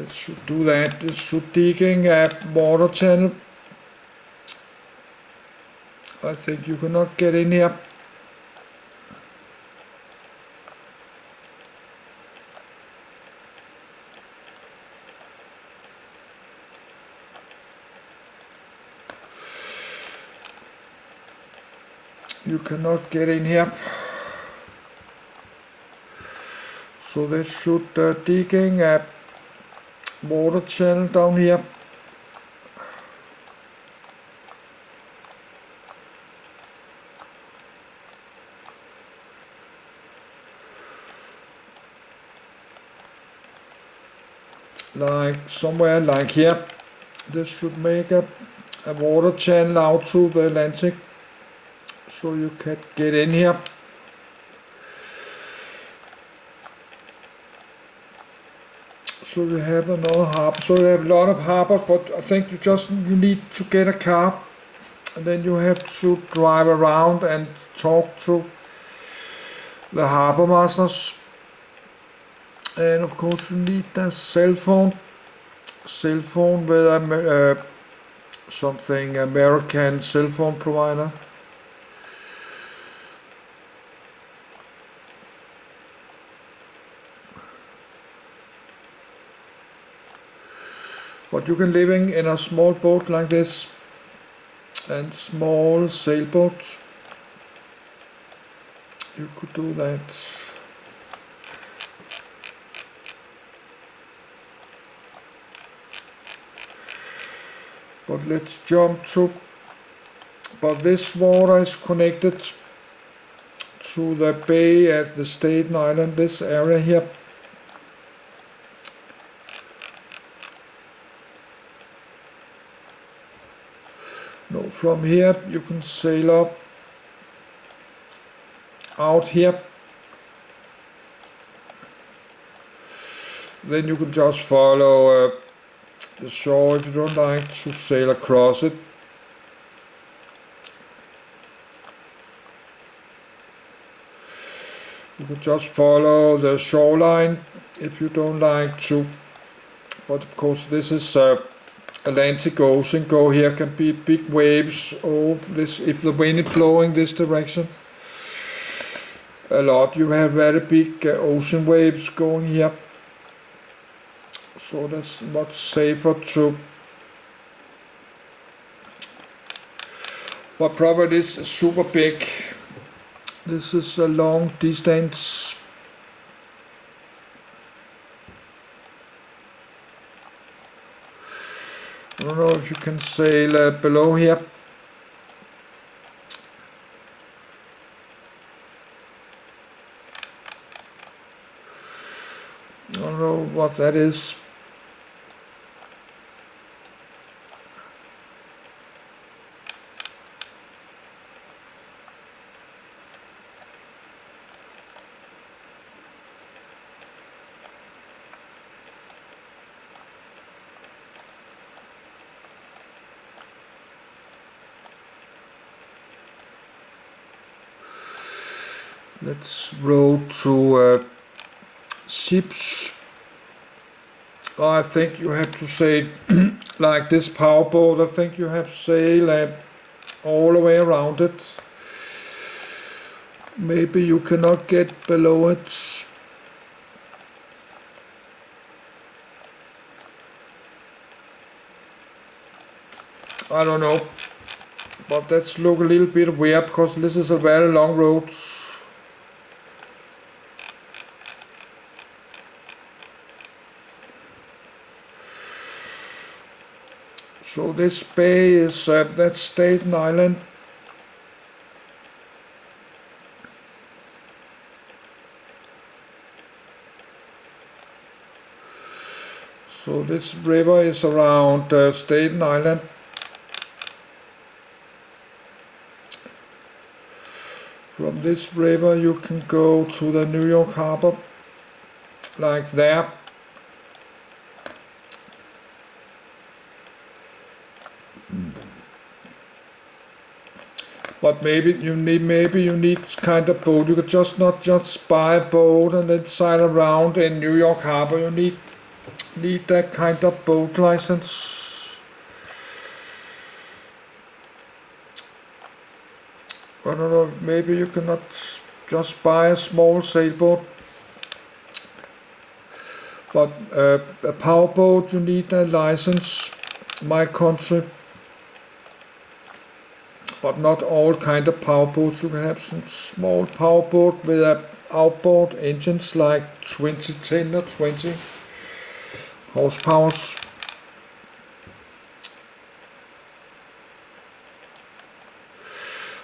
This should do that. This should digging a water channel. I think you cannot get in here. You cannot get in here. So they should digging a water channel down here. Like somewhere like here. This should make a water channel out to the Atlantic. So you can get in here. So you have another harbor. So you have a lot of harbor, but I think you need to get a car, and then you have to drive around and talk to the harbor masters. And of course you need a cell phone with something American cell phone provider. But you can live in a small boat like this, and small sailboats. You could do that. But let's jump to. But this water is connected to the bay at the Staten Island. This area here. No, from here you can sail up out here. Then you can just follow the shore if you don't like to sail across it. You can just follow the shoreline if you don't like to. But of course this is Atlantic Ocean. Go here can be big waves. Oh, this if the wind is blowing this direction a lot, you have very big ocean waves going here. So that's much safer too. But probably this is super big. This is a long distance. I don't know if you can sail below here. I don't know what that is. Let's row to ships. I think you have to sail like this powerboat. I think you have to sail all the way around it. Maybe you cannot get below it. I don't know. But let's look a little bit weird because this is a very long road. So this bay is that's Staten Island. So this river is around Staten Island. From this river you can go to the New York Harbor, like there. But maybe you need kind of boat. You could just not just buy a boat and then sail around in New York Harbor. You need that kind of boat license. I don't know, maybe you cannot just buy a small sailboat, but a powerboat you need a license. My country, but not all kind of powerboats. You can have some small powerboat with a outboard engines like 10 or 20 horsepower.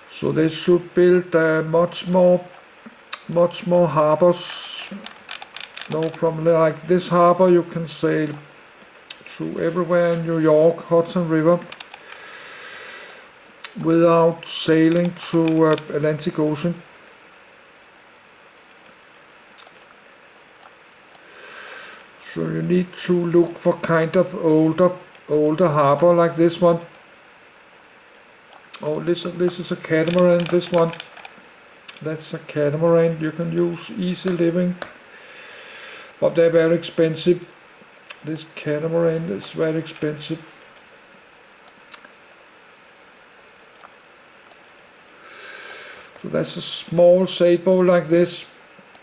So they should build much more harbors. No, from like this harbor you can sail through everywhere in New York, Hudson River, without sailing through Atlantic Ocean. So you need to look for kind of older harbor like this one. Oh, this is a catamaran, this one. That's a catamaran you can use easy living, but they're very expensive. This catamaran is very expensive. So that's a small sailboat like this.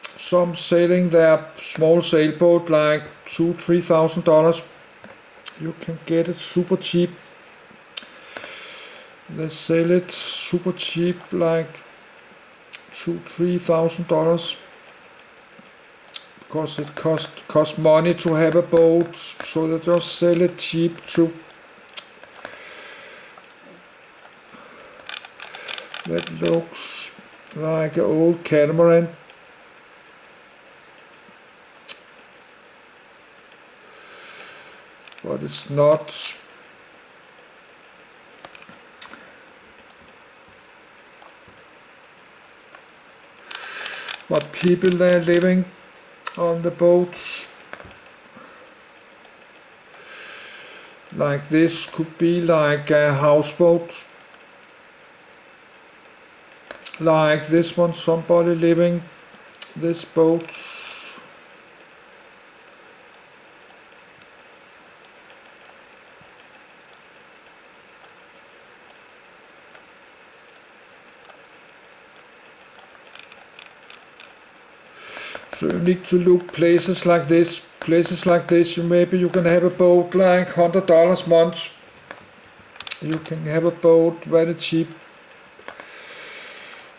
Some sailing their small sailboat like $2,000-3,000. You can get it super cheap. They sell it super cheap, like $2,000-3,000, because it costs money to have a boat, so they just sell it cheap too. That looks like an old catamaran. But it's not. But people that are living on the boats like this could be like a houseboat. Like this one, somebody living this boat. So you need to look places like this. Maybe you can have a boat like $100 a month. You can have a boat very cheap,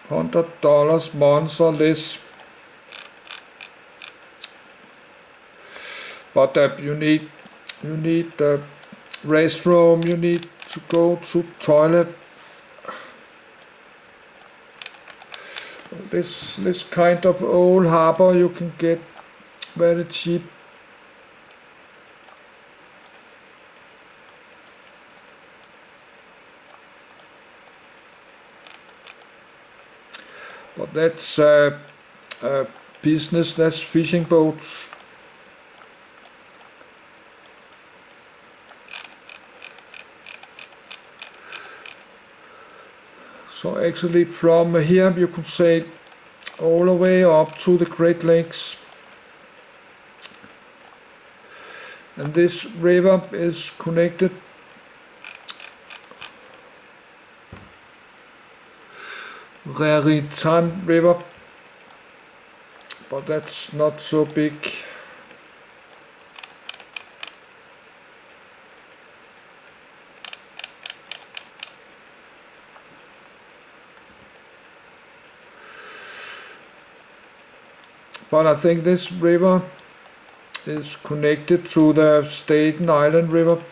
$100 a month or less. But you need the restroom. You need to go to toilet. This kind of old harbor you can get very cheap. But that's business, that's fishing boats. So actually from here you can sail all the way up to the Great Lakes. And this river is connected Raritan River, but that's not so big. But I think this river is connected to the Staten Island River.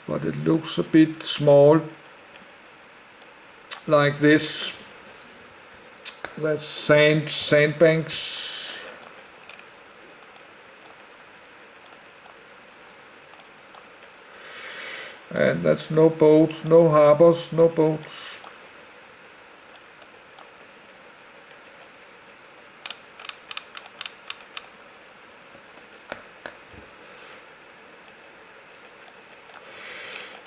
But it looks a bit small, like this. That's sandbanks. And that's no boats, no harbors, no boats.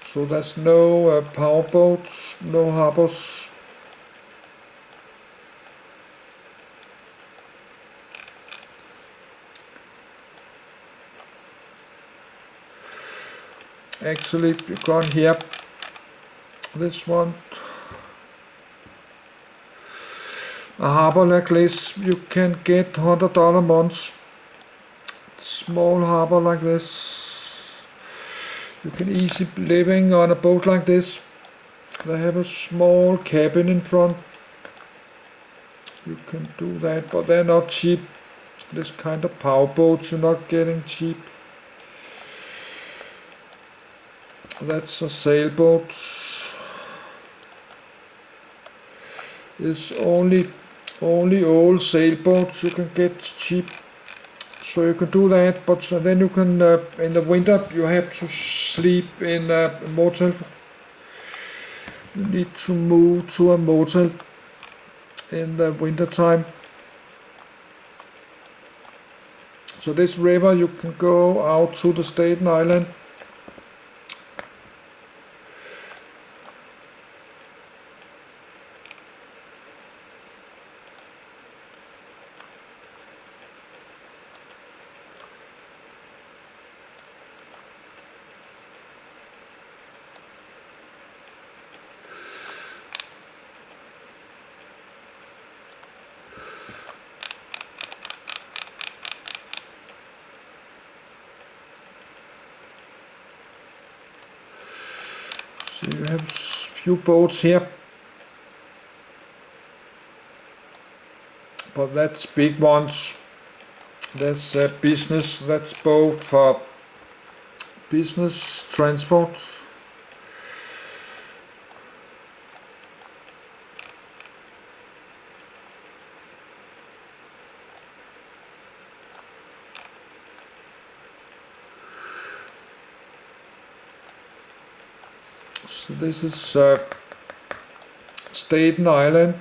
So there's no power boats, no harbors. Actually, you go on here, this one, a harbor like this, you can get $100 months. Small harbor like this, you can easily living on a boat like this. They have a small cabin in front. You can do that, but they're not cheap. This kind of power boats you're not getting cheap. That's a sailboat. It's only old sailboats you can get cheap. So you can do that, but then you can in the winter you have to sleep in a motel. You need to move to a motel in the winter time. So this river you can go out to the Staten Island. So you have few boats here, but that's big ones. That's business. That's boat for business transport. So this is Staten Island,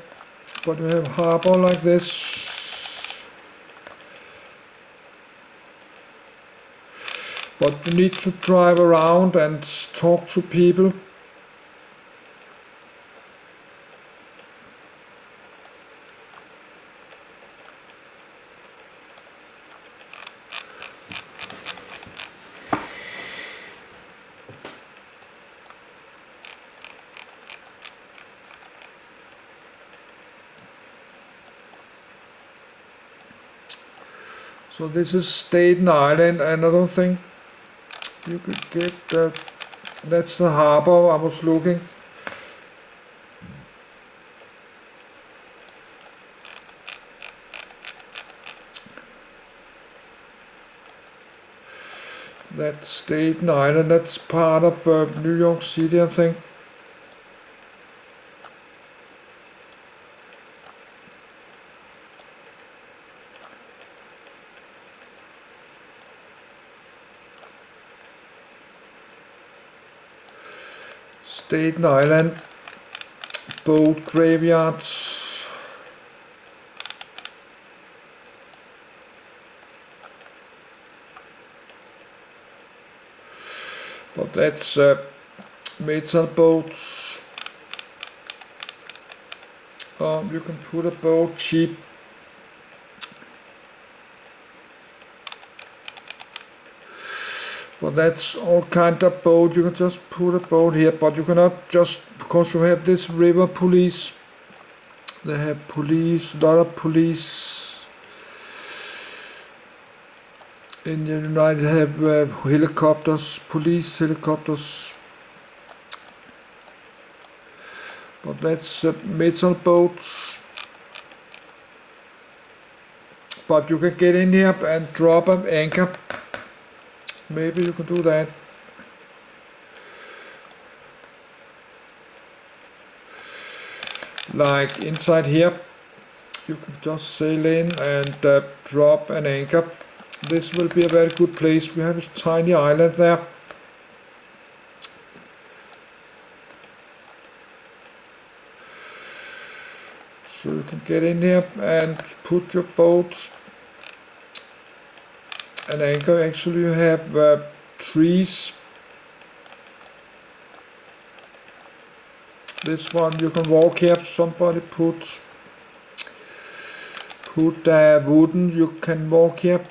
but we have harbor like this. But you need to drive around and talk to people. So this is Staten Island, and I don't think you could get that. That's the harbor I was looking. That's Staten Island, that's part of New York City, I think. Staten Island boat graveyards. But that's metal boats. You can put a boat cheap. But that's all kind of boat. You can just put a boat here, but you cannot just, because you have this river police. They have police, a lot of police. In the United have helicopters, police helicopters. But that's metal boats. But you can get in here and drop an anchor. Maybe you can do that. Like inside here, you can just sail in and drop an anchor. This will be a very good place. We have a tiny island there. So you can get in here and put your boat and anchor. Actually you have trees. This one you can walk here. Somebody put wooden, you can walk here.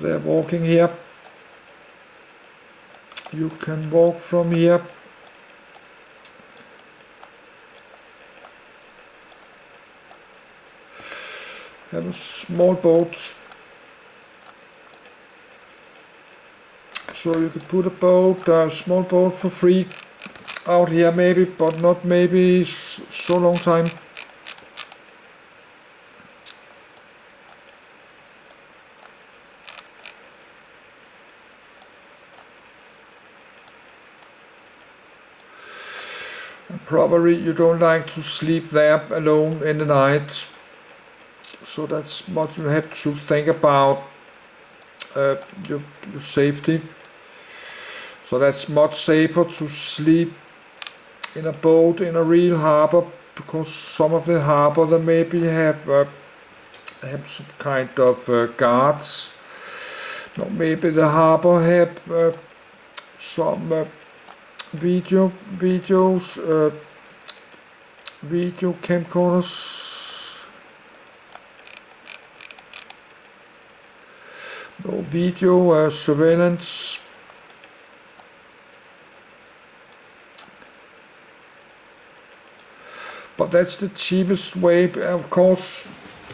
They're walking here. You can walk from here. Have a small boat. So you could put a small boat for free out here maybe, but not maybe so long time. And probably you don't like to sleep there alone in the night. So that's what you have to think about, your safety. So that's much safer to sleep in a boat in a real harbor, because some of the harbor they maybe have some kind of guards. No, maybe the harbor have some video camcorders. No, video surveillance. But that's the cheapest way. Of course,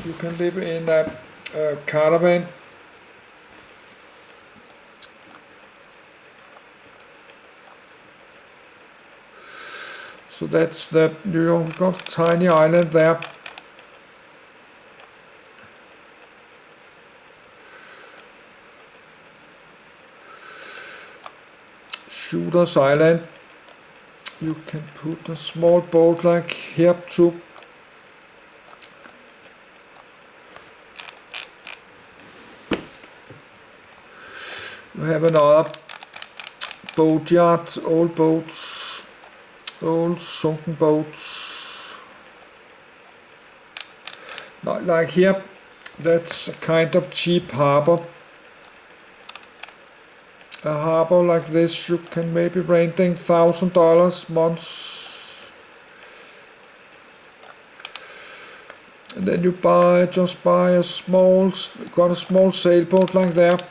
you can live in a caravan. So that's you've got a tiny island there. Shooter's Island. You can put a small boat like here too. You have another boatyard, old boats, old sunken boats. Not like here, that's a kind of cheap harbor. A harbor like this you can maybe renting $1,000 months, and then you just buy a small sailboat like that.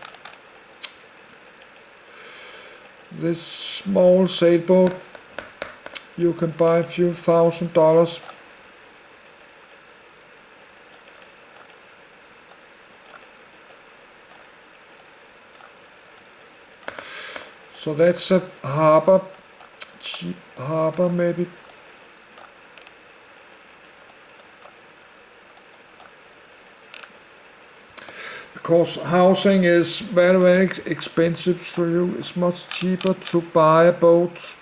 This small sailboat you can buy a few $1,000s. So that's a harbor, cheap harbor maybe. Because housing is very, very expensive, so it's much cheaper to buy a boat,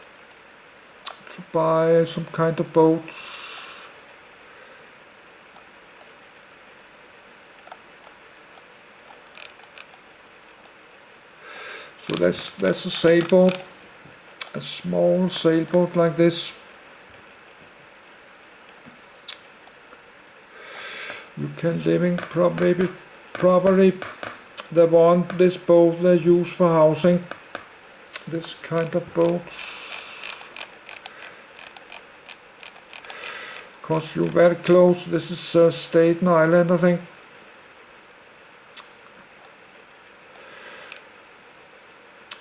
to buy some kind of boats. So that's a sailboat, a small sailboat like this. You can live in probably this boat they use for housing. This kind of boats. Cause you're very close. This is Staten Island, I think.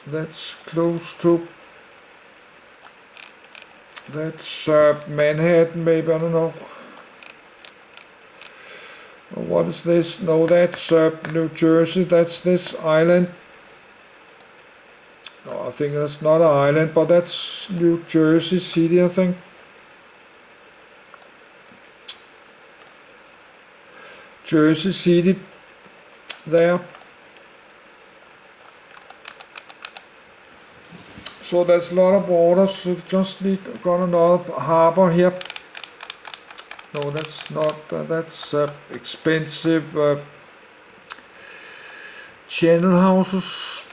That's close to. That's Manhattan, maybe, I don't know. What is this? No, that's New Jersey. That's this island. No, I think that's not an island, but that's New Jersey City, I think. Jersey City there. So there's a lot of water, so just got another harbor here. No, that's not, that's expensive channel houses.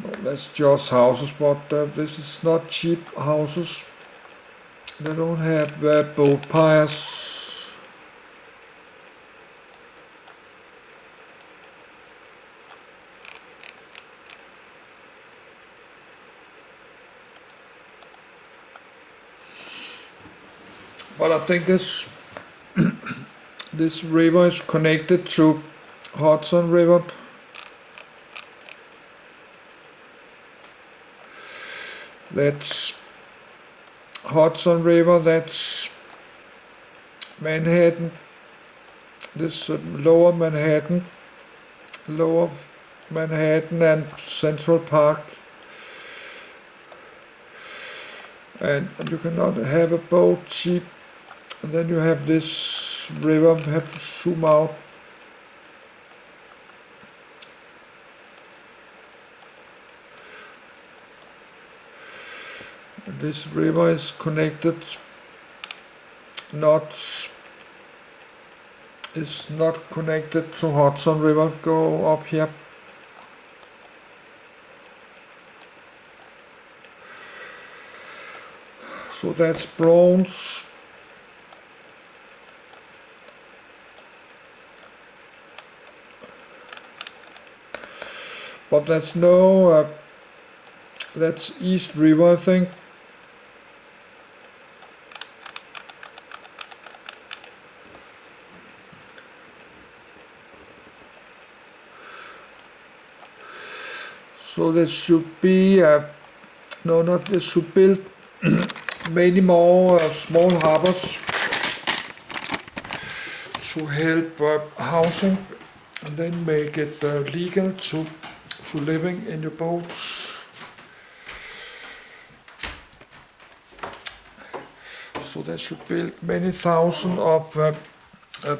No, that's just houses, but this is not cheap houses. They don't have boat piers. But I think this this river is connected to Hudson River. That's Hudson River, that's Manhattan, this lower Manhattan and Central Park. And you cannot have a boat cheap. And then you have this river, you have to zoom out. And this river is connected, is not connected to Hudson River. Go up here. So that's bronze. But that's no, that's East River, I think. So this should be, no, not this should build many more small harbors to help housing, and then make it legal to living in your boats. So they should build many thousand of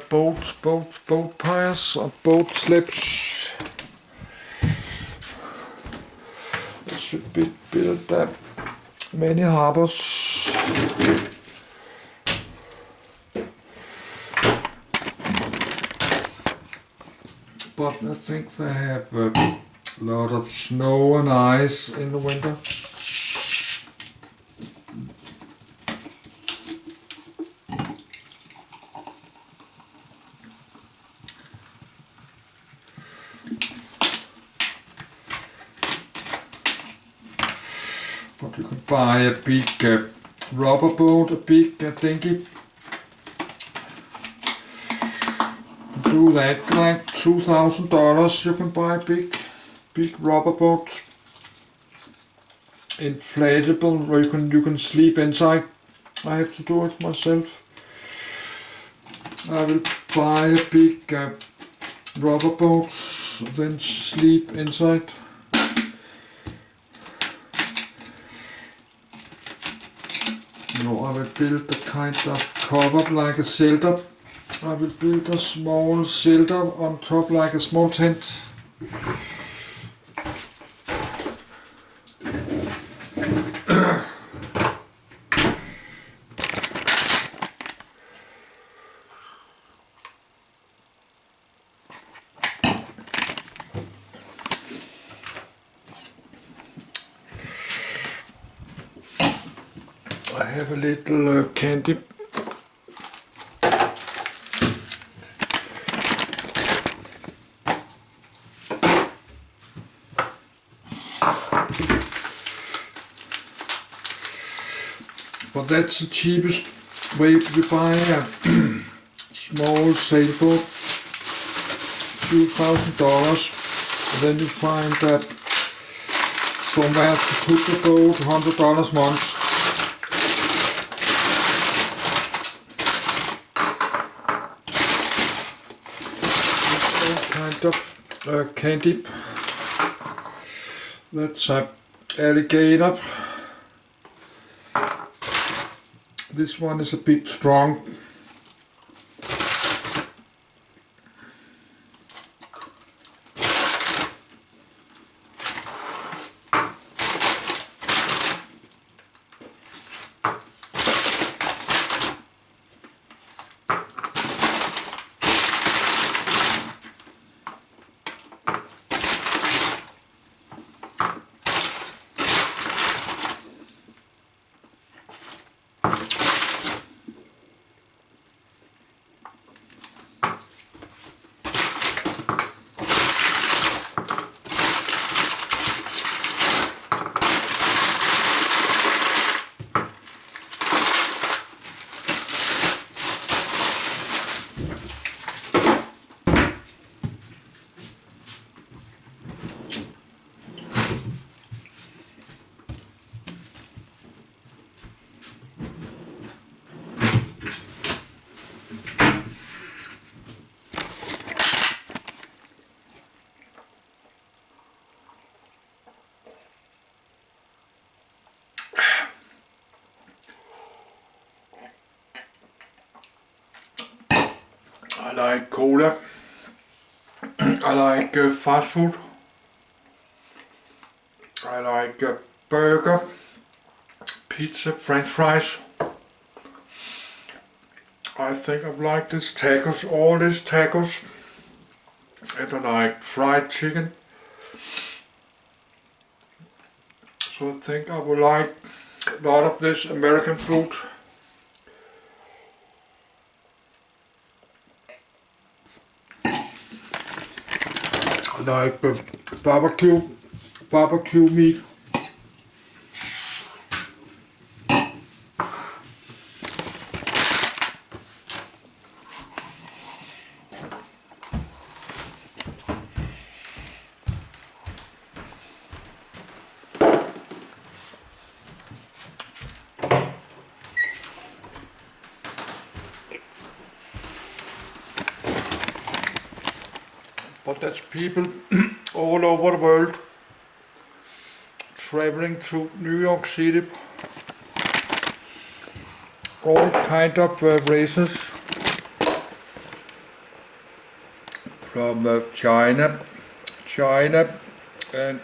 boat piers or boat slips. They should build many harbors. But I think they have a lot of snow and ice in the winter. But you can buy a big rubber boat, a big dinghy. Do that like $2,000. You can buy big rubber boat, inflatable, where you can sleep inside. I have to do it myself. I will buy a big rubber boat, then sleep inside. No, I will build a kind of cover like a shelter. I will build a small shelter on top like a small tent. I have a little candy. But that's the cheapest way to buy a small sailboat, $2,000, and then you find that somewhere to put the boat, $100 a month. Kind of candy. That's a alligator. This one is a bit strong. I like cola. I like fast food. I like burger, pizza, french fries. I think I like this tacos, all these tacos. And I like fried chicken. So I think I would like a lot of this American food. I like barbecue meat. But that's people all over the world traveling to New York City. All kind of races from China and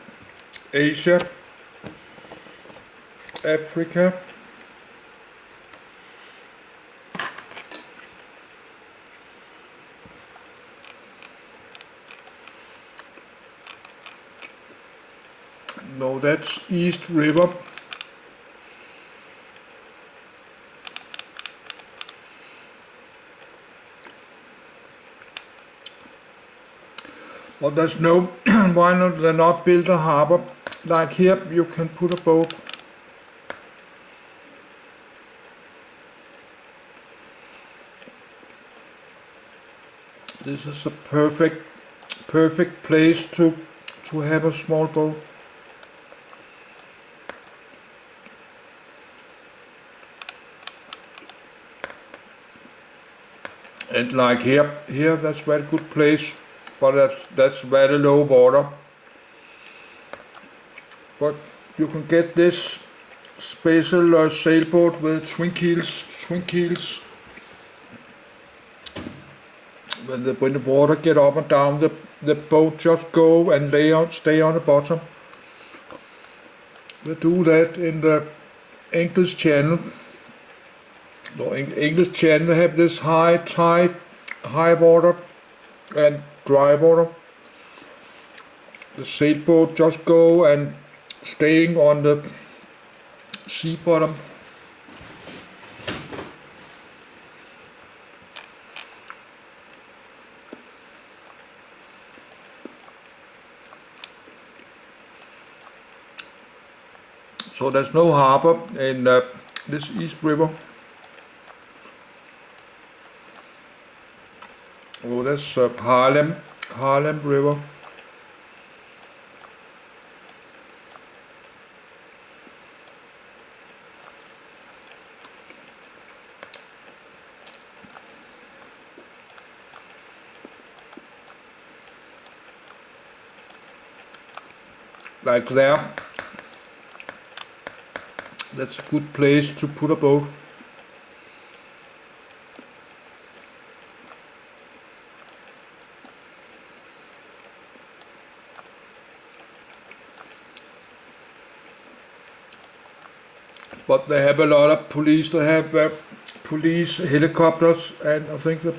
Asia, Africa. No, that's East River. But there's no, why not they not build a harbor? Like here, you can put a boat. This is a perfect place to have a small boat. And like here that's very good place, but that's very low water. But you can get this special sailboat with twin keels. When the water get up and down, the boat just go and stay on the bottom. They do that in the English Channel. No, English Channel have this high tide, high water and dry water. The sailboat just go and staying on the sea bottom. So there's no harbor in this East River. Oh, that's Harlem River. Like there. That's a good place to put a boat. But they have a lot of police. They have police helicopters, and I think the